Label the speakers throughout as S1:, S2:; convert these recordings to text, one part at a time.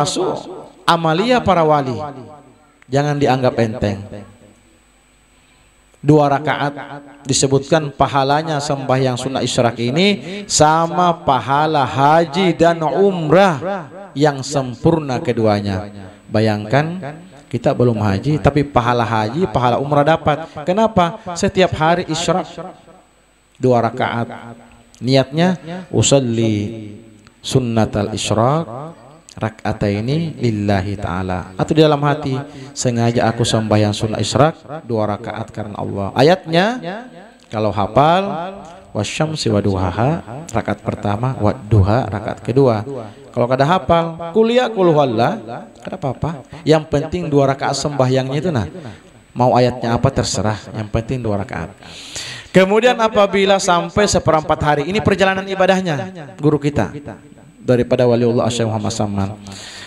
S1: termasuk amalia para wali. Jangan dianggap enteng. 2 rakaat disebutkan pahalanya sembahyang sunnah isyraq ini sama pahala haji dan umrah yang sempurna keduanya. Bayangkan kita belum haji tapi pahala haji, pahala umrah dapat. Kenapa? Setiap hari isyraq 2 rakaat. Niatnya usolli sunnatal isyraq rak'ataini lillahi ta'ala, atau di dalam hati sengaja aku sembahyang sunnah isyraq 2 rakaat karena Allah. Ayatnya kalau hafal wasyamsi waduhaha rakaat pertama, wadduha rakaat kedua. Kalau kada hafal kuliah qul huwallah kada apa-apa. Yang penting 2 rakaat sembahyangnya itu nah. Mau ayatnya apa terserah, yang penting 2 rakaat. Kemudian apabila sampai 1/4 hari, ini perjalanan ibadahnya guru kita daripada waliullah Syekh Muhammad Saman,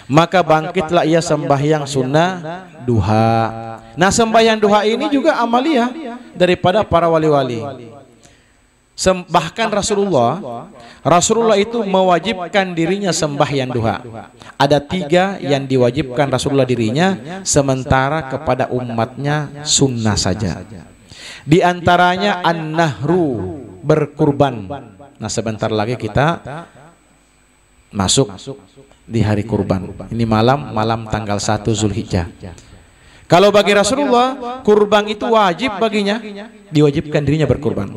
S1: maka bangkitlah ia sembahyang sunnah duha. Nah, sembahyang duha ini juga amalia daripada para wali-wali. Bahkan Rasulullah itu mewajibkan dirinya sembahyang duha. Ada 3 yang diwajibkan Rasulullah dirinya, sementara kepada umatnya sunnah saja. Di antaranya an-nahru, berkurban. Nah, sebentar lagi kita masuk di hari kurban. Ini malam tanggal 1 Zulhijjah. Kalau bagi Rasulullah kurban itu wajib baginya, diwajibkan dirinya berkurban.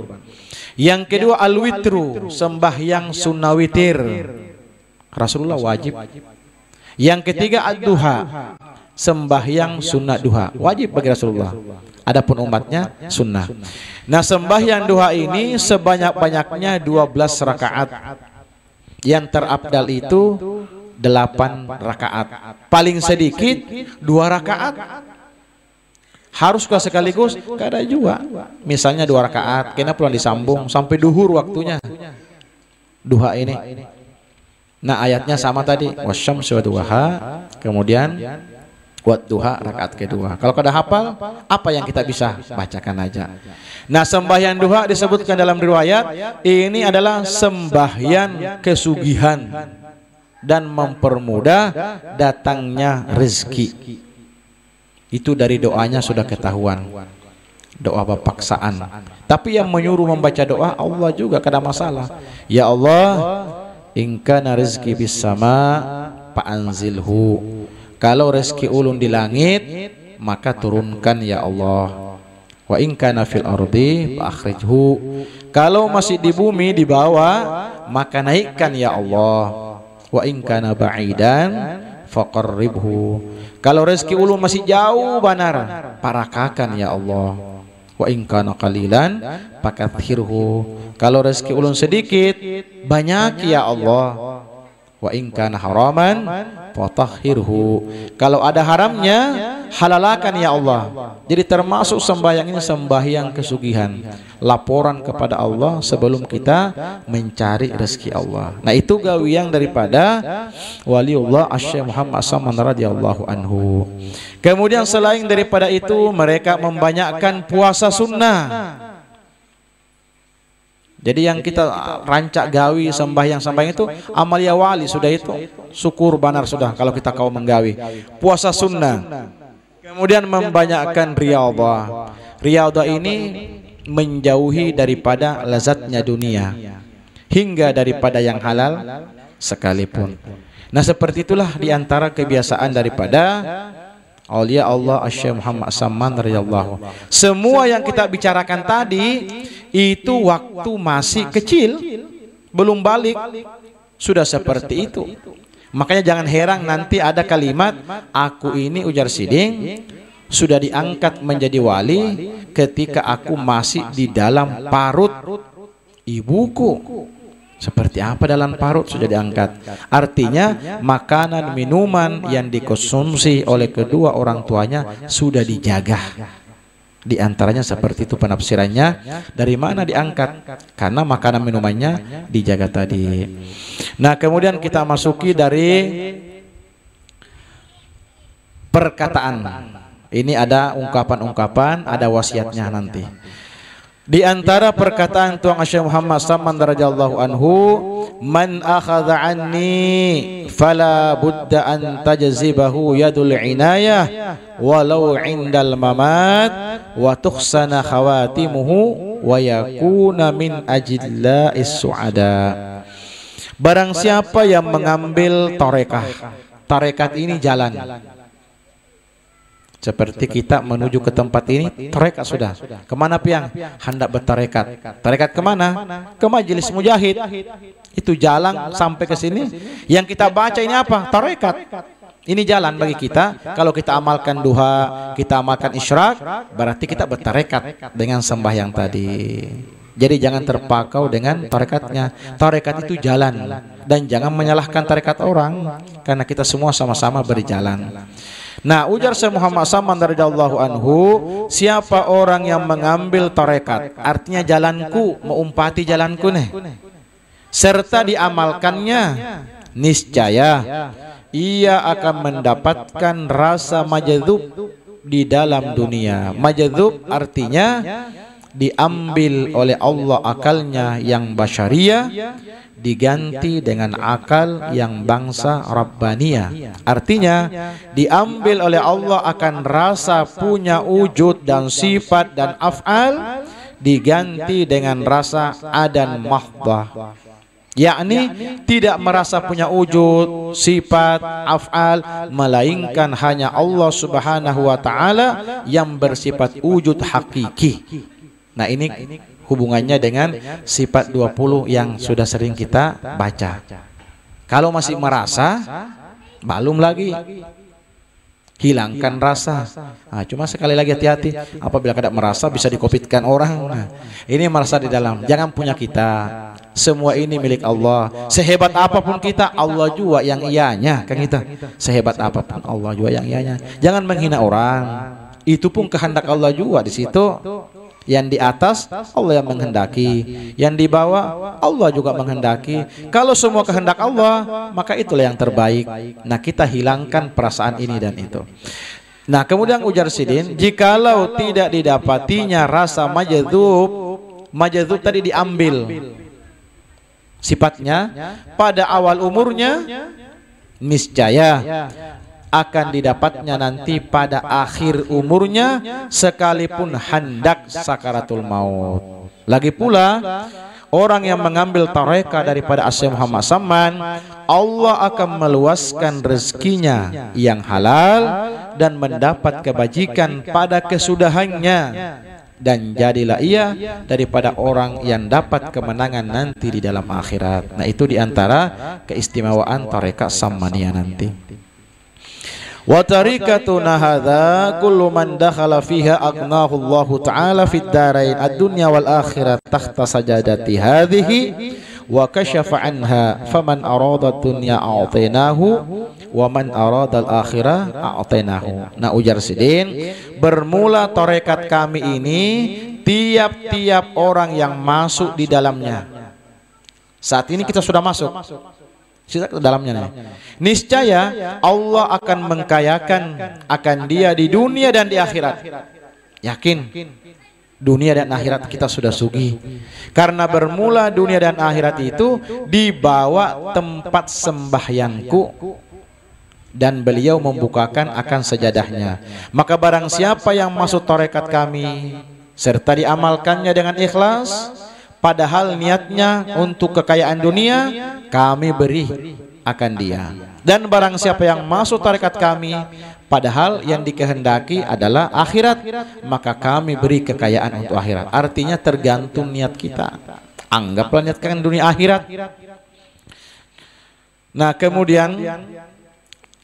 S1: Yang kedua al-witru, sembahyang sunnah witir, Rasulullah wajib. Yang ketiga ad-duha, sembahyang sunnah duha, wajib bagi Rasulullah. Adapun umatnya sunnah. Nah, sembahyang duha ini sebanyak-banyaknya 12 rakaat. Yang terabdal itu 8 rakaat. Paling sedikit 2 rakaat. Haruskah sekaligus? Kada juga. Misalnya 2 rakaat, kena pulang disambung sampai duhur waktunya. Duha ini. Nah, ayatnya sama tadi, wasyamsi waduha, kemudian wadduha rakaat kedua. Kalau kada hafal, apa yang kita bisa bacakan aja. Nah, sembahyang duha disebutkan dalam riwayat ini adalah sembahyang kesugihan dan mempermudah datangnya rezeki. Itu dari doanya sudah ketahuan. Doa paksaan. Tapi yang menyuruh membaca doa Allah juga, kada masalah. Ya Allah, in kana rizqi bis sama fa anzilhu. Kalau rezeki ulun di langit, maka turunkan ya Allah. Wa in kana fil ardi fa akhrijhu. Kalau masih di bumi di bawah, maka naikkan ya Allah. Wa in kana ba'idan faqarribhu. Kalau rezeki ulun masih jauh banar, parakakan ya Allah. Wa in kana qalilan fakathirhu. Kalau rezeki ulun sedikit, banyak ya Allah. Wa in kana haraman fatahhirhu. Kalau ada haramnya, halalakan ya Allah. Jadi termasuk sembahyang ini sembahyang kesugihan, laporan kepada Allah sebelum kita mencari rezeki Allah. Nah, itu gawian daripada waliullah Syekh Muhammad Saman radhiyallahu anhu. Kemudian selain daripada itu, mereka membanyakkan puasa sunnah. Jadi yang kita rancak gawi sembahyang itu amalia wali sudah, itu syukur banar sudah kalau kita kau menggawi. Puasa sunnah. Kemudian membanyakkan riyadhah. Riyadhah ini menjauhi daripada lezatnya dunia hingga daripada yang halal sekalipun. Nah, seperti itulah diantara kebiasaan daripada aulia Allah Syekh Muhammad Saman radhiyallahu. Semua yang kita bicarakan tadi itu waktu masih kecil, belum balik, sudah seperti itu. Makanya jangan heran nanti ada kalimat, aku ini ujar siding sudah diangkat menjadi wali ketika aku masih di dalam parut ibuku. Seperti apa dalam parut sudah diangkat. Artinya makanan minuman yang dikonsumsi oleh kedua orang tuanya sudah dijaga. Di antaranya seperti itu penafsirannya. Dari mana diangkat? Karena makanan minumannya dijaga tadi. Nah, kemudian kita masuki dari perkataan. Ini ada ungkapan-ungkapan, ada wasiatnya nanti. Di antara perkataan Tuan Syekh Muhammad Saman radhiyallahu anhu, man akhadha anni fala budda an tajzibahu yadul inayah walau indal mamat wa tukhsana khawatimuhu wa yakuna min ajilla'is su'ada. Barang siapa yang mengambil tarekah, tarekat ini jalan. Seperti kita menuju ke tempat ini, tarekat sudah. Kemana piang? Hendak bertarekat. Tarekat kemana? Ke majelis mujahid. Itu jalan sampai ke sini. Yang kita baca ini apa? Tarekat. Ini jalan bagi kita. Kalau kita amalkan duha, kita amalkan isyraq, berarti kita bertarekat dengan sembahyang tadi. Jadi jangan terpakau dengan tarekatnya. Tarekat itu jalan. Dan jangan menyalahkan tarekat orang, karena kita semua sama-sama berjalan. Nah, ujar Syekh Muhammad Saman radhiyallahu anhu, siapa orang yang mengambil tarekat, artinya jalanku, mengumpati jalanku nih, serta diamalkannya, niscaya ia akan mendapatkan rasa majdzub di dalam dunia. Majdzub artinya diambil oleh Allah akalnya yang basyariyah, diganti dengan akal yang bangsa Rabbaniyah. Artinya diambil oleh Allah akan rasa punya wujud dan sifat dan af'al, diganti dengan rasa adan mahdhah, yakni tidak merasa punya wujud, sifat, af'al, melainkan hanya Allah subhanahu wa ta'ala yang bersifat wujud hakiki. Nah, ini hubungannya dengan sifat 20 yang sudah sering kita baca. Kalau masih merasa, belum lagi, hilangkan rasa. Nah, cuma sekali lagi hati-hati, apabila kada merasa bisa dikopitkan orang. Nah, ini merasa di dalam, jangan punya kita. Semua ini milik Allah. Sehebat apapun kita, Allah juga yang ianya, kan kita. Sehebat apapun Allah juga yang ianya. Jangan menghina orang. Itu pun kehendak Allah juga di situ. Yang di atas Allah yang menghendaki, yang di bawah Allah juga menghendaki. Kalau semua kehendak Allah, maka itulah yang terbaik. Nah, kita hilangkan perasaan ini dan itu. Nah, kemudian ujar Sidin, jikalau tidak didapatinya rasa majdzub, majdzub tadi diambil sifatnya pada awal umurnya, niscaya akan didapatnya nanti pada akhir umurnya, sekalipun hendak sakaratul maut. Lagi pula orang yang mengambil tarekat daripada Syekh Muhammad Saman, Allah akan meluaskan rezekinya yang halal dan mendapat kebajikan pada kesudahannya, dan jadilah ia daripada orang yang dapat kemenangan nanti di dalam akhirat. Nah, itu diantara keistimewaan tarekat Samaniyah nanti. Wa tariqatuna hadza kullu man dakhala fiha aghnahu Allah taala fid darain ad-dunya wal akhirah tahta sajadati hadhihi wa kashafa anha faman arada ad-dunya a'tainahu wa man arada al-akhirah a'tainahu. Nah, ujar Sidin, bermula tarekat kami ini tiap-tiap orang yang masuk di dalamnya. Saat ini kita sudah masuk ke dalamnya nih. Niscaya Allah akan mengkayakan akan dia di dunia dan di akhirat. Yakin, dunia dan akhirat kita sudah sugih. Karena bermula dunia dan akhirat itu dibawa tempat sembahyangku, dan beliau membukakan akan sajadahnya. Maka barang siapa yang masuk tarekat kami serta diamalkannya dengan ikhlas, padahal niatnya untuk kekayaan dunia, kami beri akan dia. Dan barang siapa yang masuk tarekat kami, padahal yang dikehendaki adalah akhirat, maka kami beri kekayaan untuk akhirat. Artinya tergantung niat kita. Anggaplah niatkan dunia akhirat. Nah, kemudian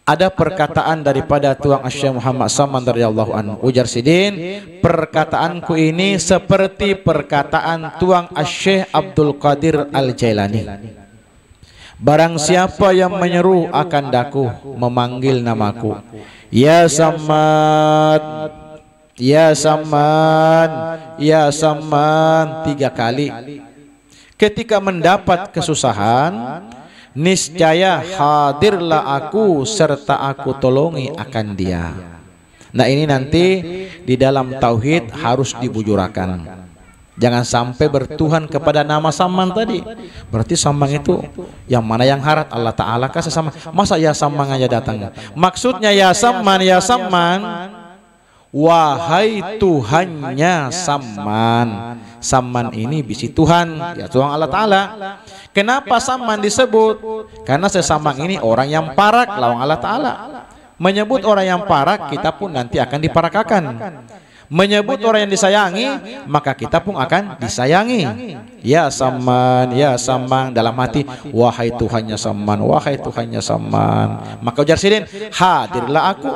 S1: ada perkataan daripada Tuang Syekh Muhammad Saman radhiyallahu anhu, ujar Sidin, perkataanku ini seperti perkataan Tuang Syekh Abdul Qadir Al-Jailani. Barang siapa yang menyeru akan daku, memanggil namaku, ya Samad, ya Saman, ya Saman, 3 kali, ketika mendapat kesusahan, niscaya hadirlah aku serta aku tolongi akan dia. Nah, ini nanti di dalam tauhid harus dibujurakan. Jangan sampai bertuhan kepada nama Samman tadi. Berarti Samman itu yang mana yang harat? Allah Ta'ala kasih sama. Masa ya Samman aja datang? Maksudnya ya Samman, wahai Tuhannya Samman. Samman ini bisi Tuhan, ya Tuhan Allah Ta'ala. Kenapa Samman disebut? Karena sesamang ini orang yang parak lawan Allah Ta'ala. Menyebut orang yang parak, kita pun nanti akan diparakakan. Menyebut orang yang disayangi, maka kita pun akan disayangi. Ya Samman, ya Samman, dalam hati, wahai Tuhannya Samman, wahai Tuhannya Samman. Maka ujar Sidin, hadirlah aku.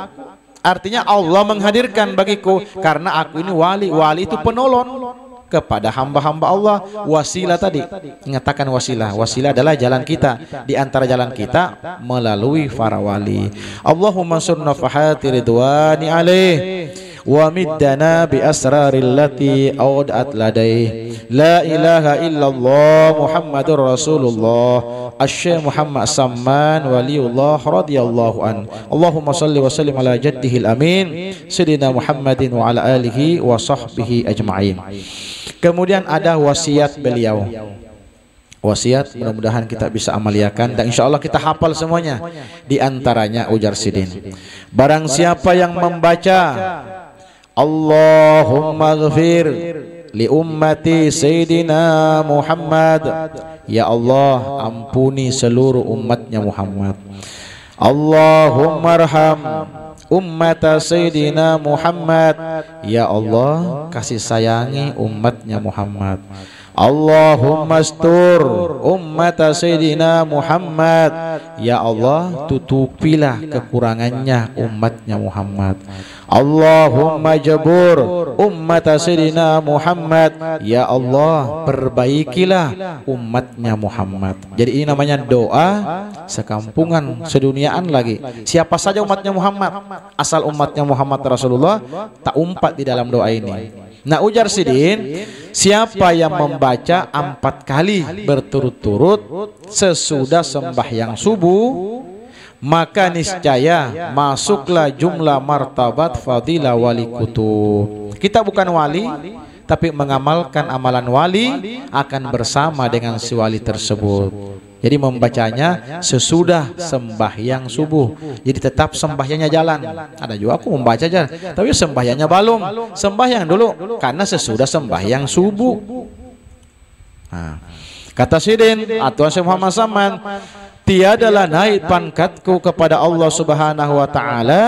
S1: Artinya Allah menghadirkan bagiku, karena aku ini wali. Wali itu penolong kepada hamba-hamba Allah. Wasilah tadi, mengatakan wasilah. Wasilah adalah jalan kita. Di antara jalan kita melalui para wali. Allahumma surna fahati ridwani alaih wa middana bi asraril lati awda'at ladaih. La ilaha illallah Muhammadur Rasulullah Asy-Syaikh Muhammad Samman waliullah radhiyallahu an. Allahumma salli wa sallim ala jaddihil amin Sayyidina Muhammadin wa ala alihi wa sahbihi ajma'in. Kemudian ada wasiat beliau. Wasiat mudah-mudahan kita bisa amaliakan dan insya Allah kita hafal semuanya. Di antaranya ujar Sidin, barang siapa yang membaca Allahumma ghfir li ummati Sayyidina Muhammad, ya Allah ampuni seluruh umatnya Muhammad. Allahumma arham ummata Sayyidina Muhammad, ya Allah kasih sayangi umatnya Muhammad. Allahumma astur ummata Sayyidina Muhammad, ya Allah tutupilah kekurangannya umatnya Muhammad. Allahumma jabur ummata Sayyidina Muhammad, ya Allah perbaikilah umatnya Muhammad. Jadi ini namanya doa sekampungan, seduniaan lagi. Siapa saja umatnya Muhammad, asal umatnya Muhammad Rasulullah, tak umpat di dalam doa ini. Nah ujar Sidin, siapa yang membaca 4 kali berturut-turut sesudah sembahyang subuh, maka niscaya masuklah jumlah martabat fadilah wali kutub. Kita bukan wali, tapi mengamalkan amalan wali akan bersama dengan si wali tersebut. Jadi membacanya sesudah sembahyang subuh. Jadi tetap sembahyangnya jalan. Ada juga aku membaca aja, tapi sembahyangnya belum. Sembahyang dulu karena sesudah sembahyang subuh. Nah, kata Sidin atau Syekh Muhammad Samman, tiadalah naik pangkatku kepada Allah Subhanahu wa taala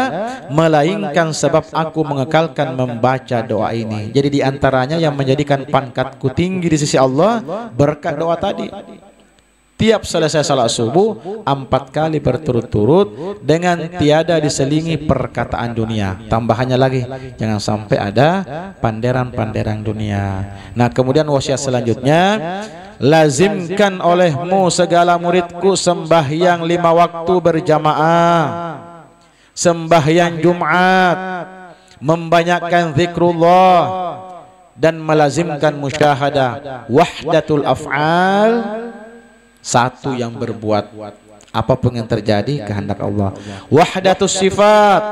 S1: melainkan sebab aku mengekalkan membaca doa ini. Jadi diantaranya yang menjadikan pangkatku tinggi di sisi Allah berkat doa tadi. Tiap selesai salat subuh 4 kali berturut-turut dengan tiada diselingi perkataan dunia. Tambahannya lagi, jangan sampai ada panderan-panderan dunia. Nah kemudian wasiat selanjutnya, lazimkan olehmu segala muridku sembahyang 5 waktu berjamaah, sembahyang Jumat, membanyakkan zikrullah dan melazimkan musyahadah wahdatul af'al. Satu yang berbuat, apapun yang terjadi kehendak Allah. Wahdatus sifat,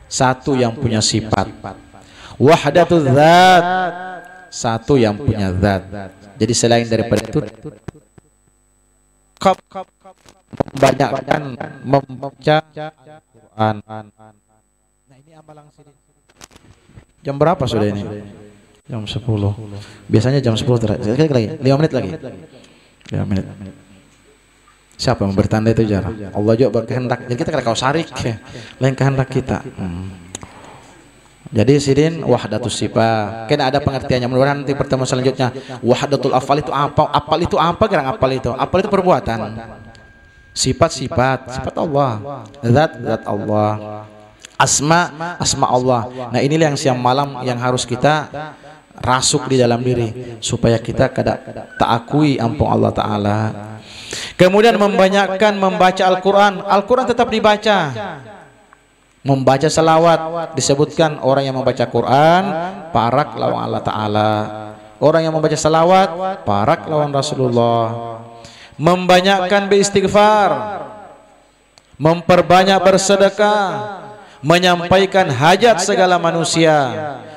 S1: satu yang punya sifat. Wahdatul zat, satu yang punya zat. Jadi selain daripada itu, membanyakkan membaca Al-Quran. Nah ini amalan Sidin. Jam berapa sudah ini? Jam 10. Biasanya jam 10 terakhir. Lagi 5 menit lagi. 5 menit. Siapa yang bertanda itu jarang. Allah juga berkehendak. Jadi kita kena kau sarik ya. Lain kehendak kita. Jadi Sidin wahdatus sifat. Kena ada pengertiannya. Mudah-mudahan nanti pertemuan selanjutnya. Wahdatul afal itu apa? Apal itu apa? Gerang apal itu. Apal itu perbuatan. Sifat-sifat, sifat Allah. Zat Allah. Asma Allah. Nah inilah yang siang malam yang harus kita rasuk di dalam diri supaya kita kada ta'akui ampun Allah Ta'ala. Kemudian membanyakkan membaca Al-Quran. Al-Quran tetap dibaca. Membaca selawat, disebutkan orang yang membaca Quran parak lawan Allah Ta'ala. Orang yang membaca selawat parak lawan Rasulullah. Membanyakkan beristighfar, memperbanyak bersedekah, menyampaikan hajat segala manusia,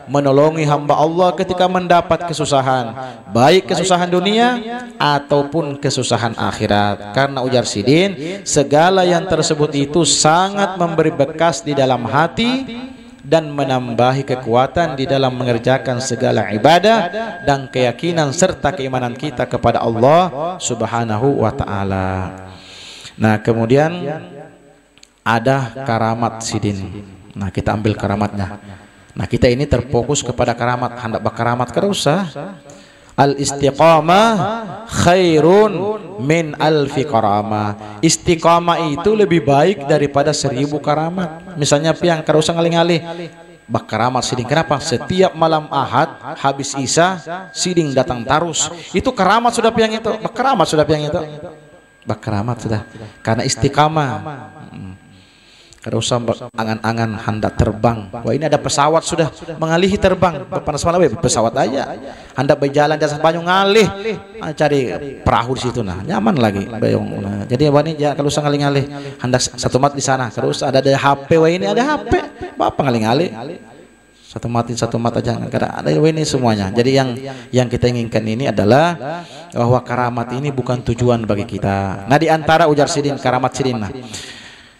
S1: menolongi hamba Allah ketika mendapat kesusahan, baik kesusahan dunia ataupun kesusahan akhirat. Karena ujar Sidin, segala yang tersebut itu sangat memberi bekas di dalam hati dan menambahi kekuatan di dalam mengerjakan segala ibadah dan keyakinan serta keimanan kita kepada Allah Subhanahu wa ta'ala. Nah, kemudian ada karamat Sidin. Nah, kita ambil karamatnya. Nah, kita ini terfokus kepada karamat. Hendak berkaramat kada usah. Al istiqamah khairun min alfi karamah. Istiqamah itu lebih baik daripada 1000 karamat. Misalnya piang kada usah ngalih-ngalih berkaramat Sidin. Kenapa? Setiap malam Ahad habis Isya Sidin datang tarus. Itu karamat sudah piang itu. Berkaramat sudah piang itu. Berkaramat sudah. Karena istiqamah. Kada usah angan-angan hendak terbang. Wah, ini ada pesawat sudah mengalihi terbang. Panas malam pesawat aja. Hendak berjalan jasa banyu ngalih, cari perahu di situ nah. Nyaman lagi bayong. Nah, jadi wah ini jangan kada usah ngalih-ngalih. Hendak satu mat di sana. Terus ada HP, wah ini ada HP. Apa ngalih-ngalih? Satu mat aja. Kada ada wah ini semuanya. Jadi yang kita inginkan ini adalah bahwa karamat ini bukan tujuan bagi kita. Nah, di antara ujar Sidin karamat Sidin nah.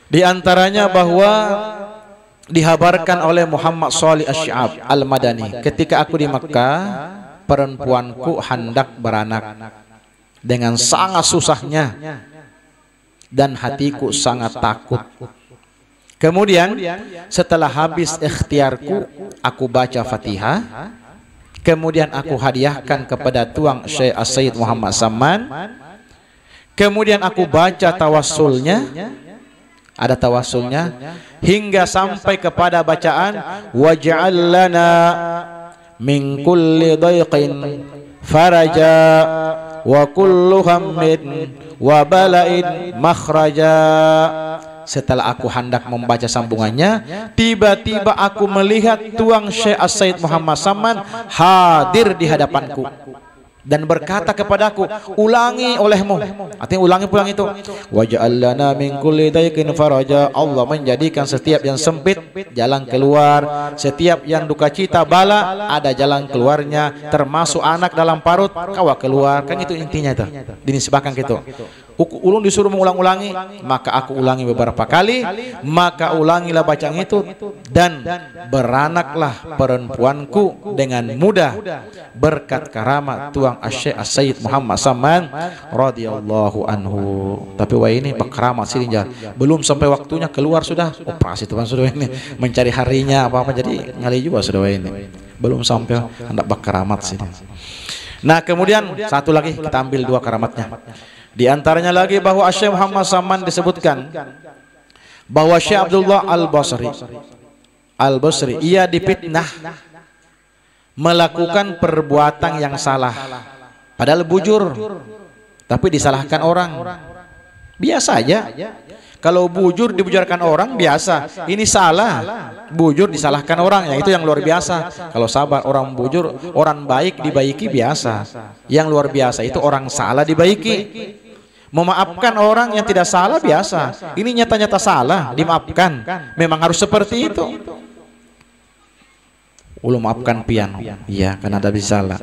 S1: Di antaranya bahwa dihabarkan oleh Muhammad Shalih Asy-Sya'ab Al-Madani, ketika aku di Mekah, perempuanku hendak beranak dengan sangat susahnya dan hatiku sangat takut. Kemudian setelah habis ikhtiarku, aku baca Fatihah, kemudian aku hadiahkan kepada tuang Syekh As-Sayyid Muhammad Saman, kemudian aku baca tawassulnya, ada tawassulnya hingga sampai kepada bacaan waj'al lana min kulli dayqin faraja wa kullu hammin wa bala'in makhraja. Setelah aku hendak membaca sambungannya, tiba-tiba aku melihat tuang Syekh As-Sayyid Muhammad Saman hadir di hadapanku dan berkata kepadaku, ulangi olehmu. Artinya ulangi pulang itu. Waj'al lana min kulli dayqin faraja. Allah menjadikan setiap yang sempit jalan keluar, setiap yang duka cita bala ada jalan keluarnya, termasuk anak dalam parut kawa keluar. Kan itu intinya itu. Dinisbahkan gitu. Ulun disuruh mengulang-ulangi, maka aku ulangi beberapa kali, maka ulangilah bacaan itu dan beranaklah perempuanku dengan mudah berkat karamat tuang Syekh As-Sayyid Muhammad Saman radhiyallahu anhu. Tapi wah ini berkaramat Sidin, belum sampai waktunya keluar sudah operasi tuan sudah ini mencari harinya apa-apa, jadi ngali juga sudah wah ini belum sampai hendak berkaramat Sidin. Nah, kemudian satu lagi kita ambil 2 karamatnya. Di antaranya lagi bahwa Syekh Muhammad Saman disebutkan bahwa Syekh Abdullah Al-Basri ia dipitnah melakukan perbuatan yang salah, padahal bujur, tapi disalahkan orang. Biasa aja. Kalau bujur dibujurkan orang biasa, ini salah, bujur disalahkan orang, yang itu yang luar biasa. Kalau sabar orang bujur, orang baik dibaiki biasa. Yang luar biasa itu orang salah dibaiki. Memaafkan orang yang tidak salah biasa. Ini nyata-nyata salah, dimaafkan. Memang harus seperti itu. Ulun maafkan piano, iya karena ada salah.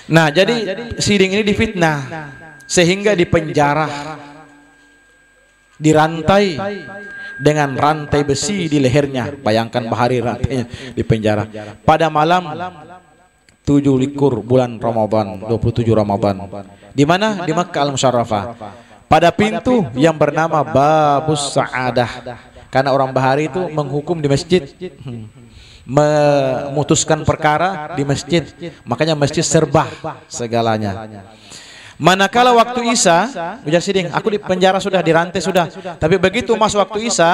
S1: Nah, jadi Sidin ini difitnah sehingga dipenjara, dirantai dengan rantai besi di lehernya. Bayangkan bahari rantainya di penjara pada malam 17 bulan Ramadan, 27 Ramadan. Di mana? Di Makkah Al-Musyarrafah. Pada pintu yang bernama Babus Sa'adah. Karena orang bahari itu menghukum di masjid, memutuskan perkara di masjid, makanya masjid serbah segalanya. Manakala waktu Isya, ujar Sidin, aku di penjara sudah, dirantai sudah, tapi begitu masuk waktu Isya,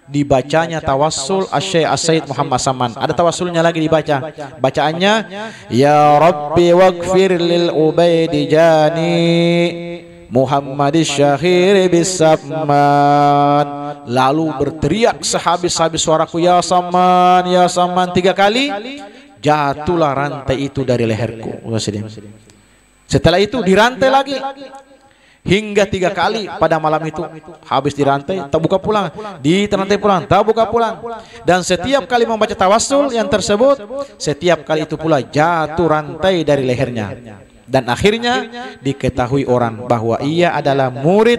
S1: dibacanya tawassul Syekh As-Sayyid Muhammad Saman. Ada tawassulnya lagi dibaca. Bacaannya, ya Rabbi waghfir lil ubaidi jani Muhammadis Syahir bis Saman. Lalu berteriak sehabis-habis suaraku, ya Saman, ya Saman 3 kali. Jatuhlah rantai itu dari leherku. Setelah itu dirantai lagi hingga 3 kali pada malam itu. Habis dirantai tak buka pulang, dirantai pulang tak buka pulang, dan setiap kali membaca tawassul yang tersebut, setiap kali itu pula jatuh rantai dari lehernya. Dan akhirnya diketahui orang bahwa ia adalah murid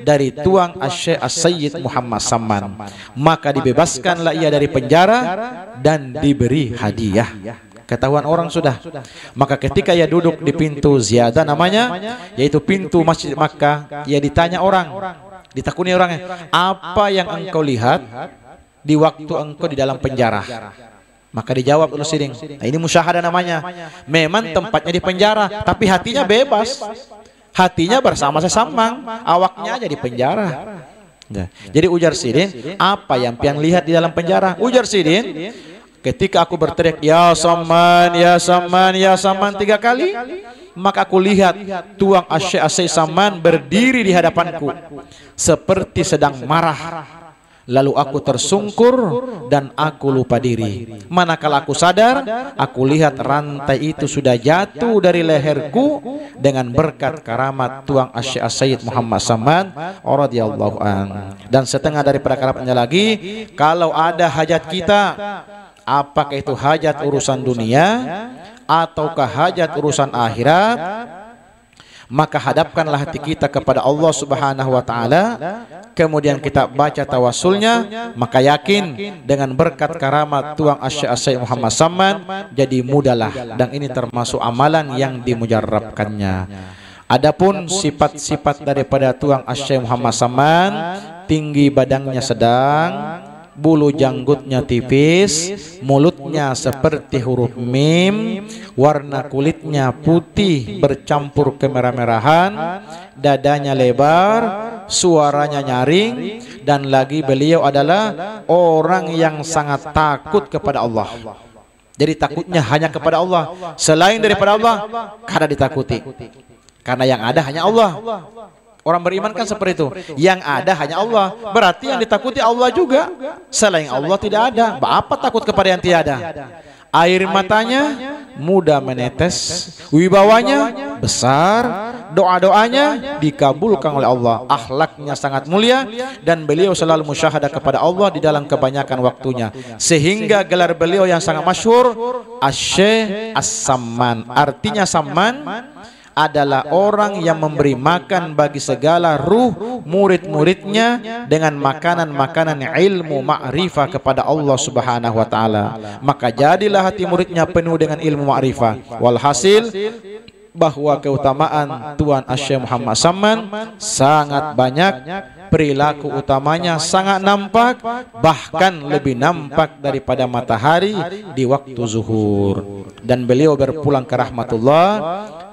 S1: dari Tuang Asy-Syaikh As-Sayyid Muhammad Samman. Maka dibebaskanlah ia dari penjara dan diberi hadiah. Ketahuan orang sudah. Maka ketika ia duduk di pintu Ziyadah namanya, yaitu pintu Masjid Makkah, ia ditanya orang, ditakuni orangnya, apa yang engkau lihat di waktu engkau di dalam penjara? Maka dijawab oleh Sidin, nah, ini musyahadah namanya. Memang tempatnya di penjara, tapi hatinya bebas. Hatinya bersama Samman, awaknya aja di penjara. Nah, jadi ujar Sidin, apa yang pian lihat di dalam penjara? Ujar Sidin, ketika aku berteriak, ya Samman, ya Samman, ya Samman 3 kali, maka aku lihat Tuang Asy-Syaikh As-Sayyid Samman berdiri di hadapanku seperti sedang marah. Lalu aku tersungkur dan aku lupa diri. Manakala aku sadar, aku lihat rantai itu sudah jatuh dari leherku dengan berkat karamat Tuang Asy-Syaikh As-Sayyid Muhammad Samman radhiyallahu an. Dan setengah daripada karamatnya lagi, kalau ada hajat kita, apakah itu hajat urusan dunia ataukah hajat urusan akhirat, maka hadapkanlah hati kita kepada Allah Subhanahu wa taala, kemudian kita baca tawassulnya, maka yakin dengan berkat karamat Tuang Asy-Syaikh As-Sayyid Muhammad Samman jadi mudahlah, dan ini termasuk amalan yang dimujarrabkannya. Adapun sifat-sifat daripada Tuang Asy-Syaikh Muhammad Samman, tinggi badannya sedang, bulu janggutnya tipis, mulutnya seperti huruf mim, warna kulitnya putih bercampur kemerah-merahan, dadanya lebar, suaranya nyaring, dan lagi beliau adalah orang yang sangat takut kepada Allah. Jadi takutnya hanya kepada Allah, selain daripada Allah kada ditakuti, karena yang ada hanya Allah. Orang beriman kan seperti itu, yang ada hanya Allah, berarti yang ditakuti Allah juga. Selain Allah tidak ada, apa takut kepada yang tiada? Air matanya mudah menetes, wibawanya besar, doa-doanya dikabulkan oleh Allah, akhlaknya sangat mulia, dan beliau selalu musyahadah kepada Allah di dalam kebanyakan waktunya, sehingga gelar beliau yang sangat masyhur Asy-Syaikh As-Samman. Artinya Samman adalah orang yang memberi makan bagi segala ruh murid-muridnya dengan makanan-makanan ilmu ma'rifah kepada Allah Subhanahu wa taala. Maka jadilah hati muridnya penuh dengan ilmu ma'rifah. Walhasil bahwa keutamaan Tuan Asy-Syaikh Muhammad Samman sangat banyak, perilaku utamanya sangat nampak, bahkan lebih nampak daripada matahari di waktu zuhur. Dan beliau berpulang ke rahmatullah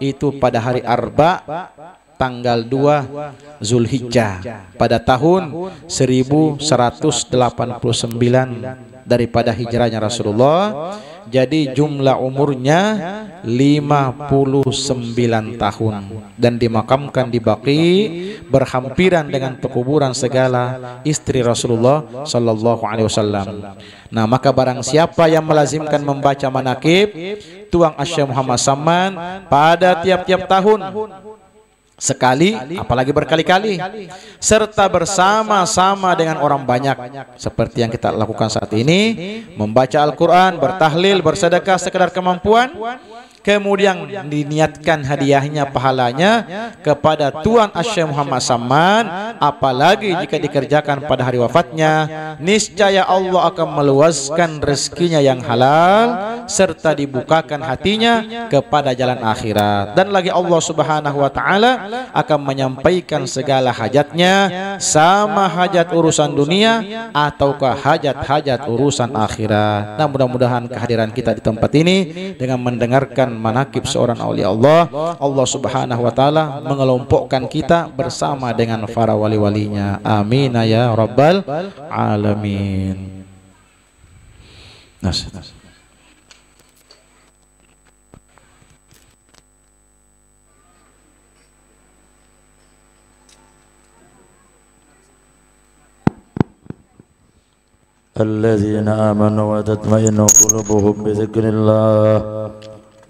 S1: itu pada hari Arba tanggal 2 Zulhijjah pada tahun 1189 daripada hijrahnya Rasulullah. Jadi jumlah umurnya 59 tahun dan dimakamkan di Baqi berhampiran dengan pekuburan segala istri Rasulullah sallallahu alaihi wasallam. Nah, maka barang siapa yang melazimkan membaca manaqib Tuang Asy-Syaikh Muhammad Samman pada tiap-tiap tahun sekali, apalagi berkali-kali, serta bersama-sama dengan orang banyak seperti yang kita lakukan saat ini, membaca Al-Quran, bertahlil, bersedekah sekedar kemampuan, kemudian diniatkan hadiahnya, pahalanya kepada Tuan Asy-Syaikh Muhammad Samman, apalagi jika dikerjakan pada hari wafatnya, niscaya Allah akan meluaskan rezekinya yang halal serta dibukakan hatinya kepada jalan akhirat. Dan lagi Allah Subhanahu wa taala akan menyampaikan segala hajatnya, sama hajat urusan dunia ataukah hajat-hajat urusan akhirat. Nah, mudah-mudahan kehadiran kita di tempat ini dengan mendengarkan manaqib seorang aulia Allah, Allah Subhanahu wa taala mengelompokkan kita bersama dengan para wali-walinya. Amin ya rabbal alamin.
S2: الذين آمنوا وتطمئن قلوبهم بذكر الله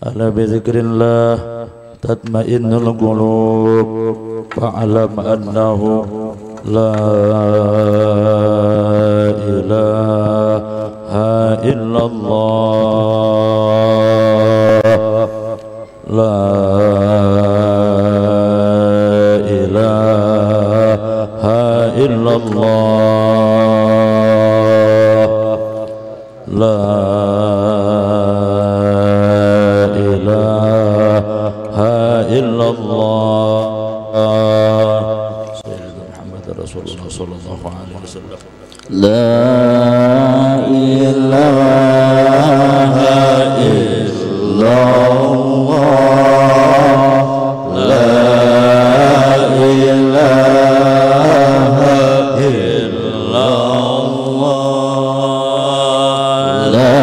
S2: ألا بذكر الله تطمئن القلوب fa'lam annahu la ilaha illallah, la ilaha illallah, la ilaha illallah. Sayyidina Muhammad Rasulullah sallallahu alaihi wasallam. La ilaha illallah, la ilaha illallah, la ilaha illallah, la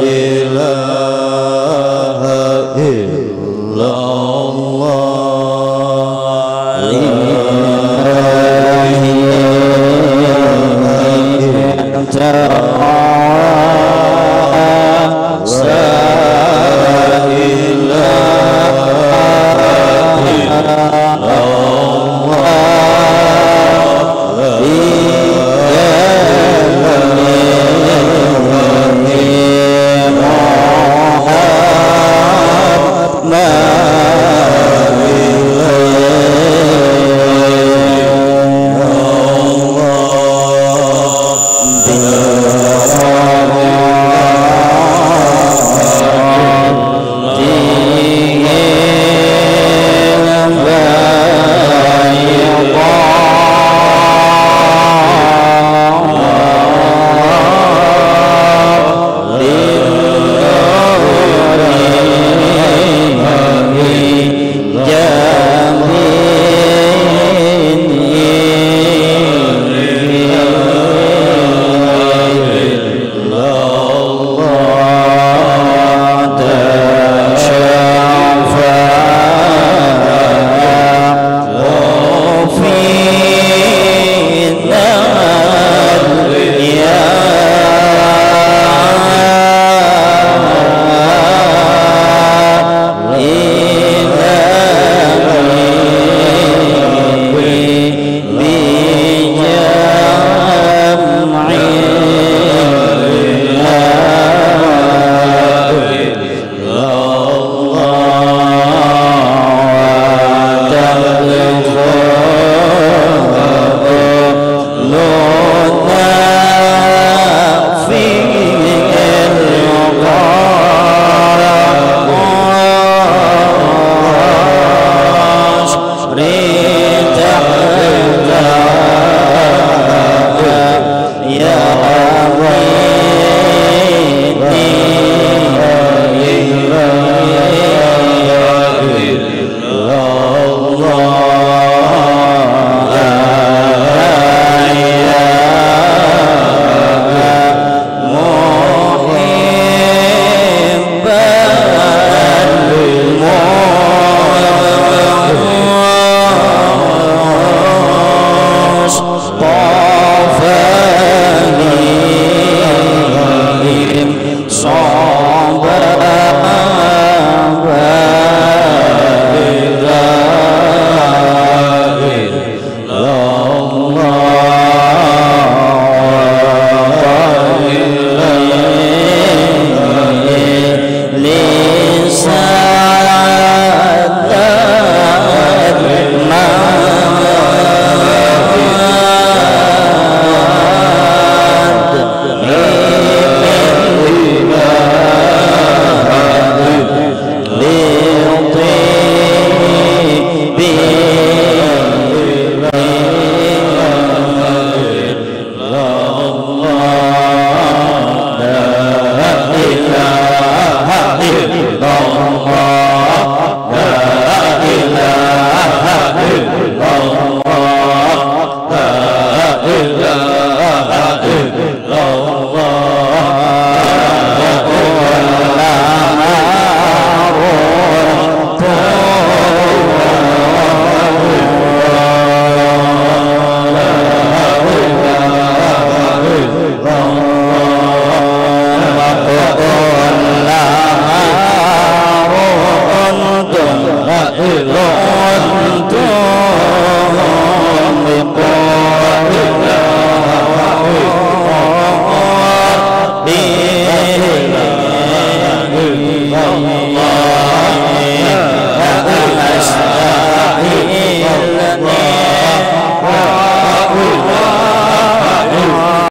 S2: ilaha illallah.